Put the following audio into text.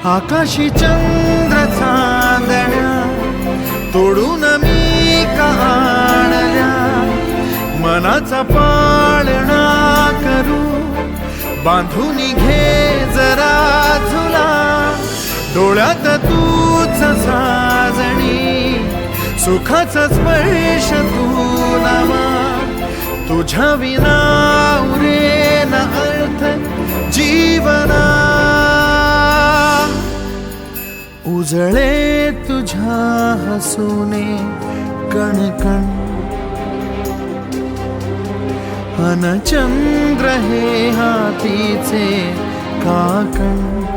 आकाशी चंद्र चांदण्या तोडून मी का आणल्या, मनाचा पाळणा करू बांधून घे जरा झुला, डोळ्यात तूच साजणी सुखाचा स्पर्श तू नामा, तुझ्या विना उरेन अर्थ जीवना, उजळे तुझ्या हसूने कणकण, अन चंद्र हे हातीचे काकण.